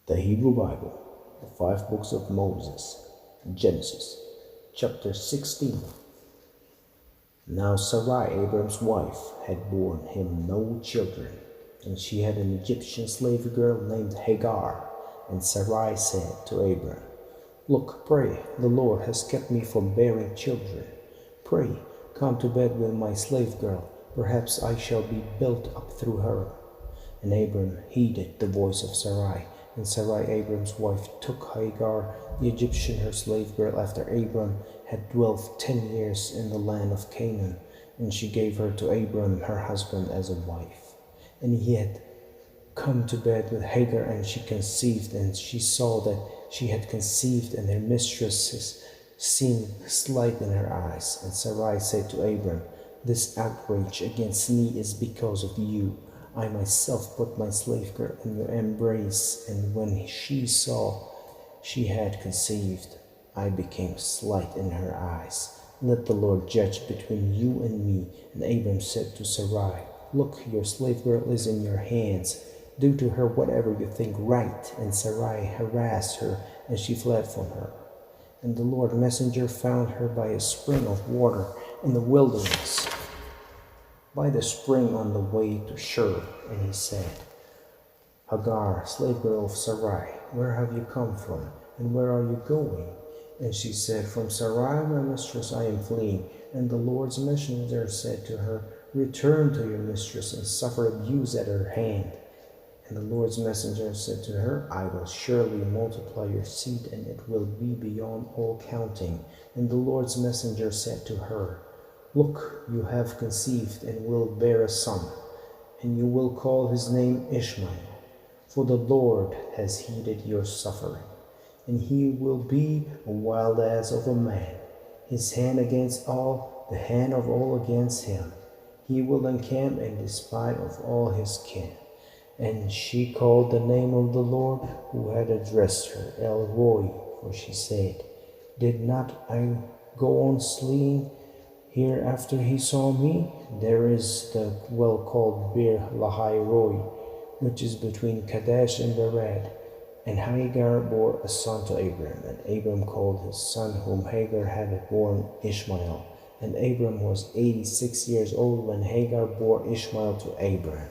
The Hebrew Bible, the 5 books of Moses, Genesis, chapter 16. Now Sarai, Abram's wife, had borne him no children, and she had an Egyptian slave girl named Hagar. And Sarai said to Abram, "Look, pray, the Lord has kept me from bearing children. Pray, come to bed with my slave girl, perhaps I shall be built up through her." And Abram heeded the voice of Sarai. And Sarai, Abram's wife, took Hagar, the Egyptian, her slave girl, after Abram had dwelt 10 years in the land of Canaan, and she gave her to Abram, her husband, as a wife. And he had come to bed with Hagar, and she conceived, and she saw that she had conceived, and her mistress seemed slight in her eyes. And Sarai said to Abram, "This outrage against me is because of you. I myself put my slave girl in your embrace, and when she saw she had conceived, I became slight in her eyes. Let the Lord judge between you and me." And Abram said to Sarai, "Look, your slave girl is in your hands. Do to her whatever you think right." And Sarai harassed her, and she fled from her. And the Lord's messenger found her by a spring of water in the wilderness, by the spring on the way to Shur. And he said, "Hagar, slave girl of Sarai, where have you come from, and where are you going?" And she said, "From Sarai, my mistress, I am fleeing." And the Lord's messenger said to her, "Return to your mistress and suffer abuse at her hand." And the Lord's messenger said to her, "I will surely multiply your seed, and it will be beyond all counting." And the Lord's messenger said to her, "Look, you have conceived and will bear a son, and you will call his name Ishmael, for the Lord has heeded your suffering. And he will be a wild ass of a man, his hand against all, the hand of all against him. He will encamp in despite of all his kin." And she called the name of the Lord who had addressed her El Roi, for she said, "Did not I go on slaying here after he saw me?" There is the well called Bir Lahai Roi, which is between Kadesh and Bered. And Hagar bore a son to Abram, and Abram called his son whom Hagar had borne Ishmael. And Abram was 86 years old when Hagar bore Ishmael to Abram.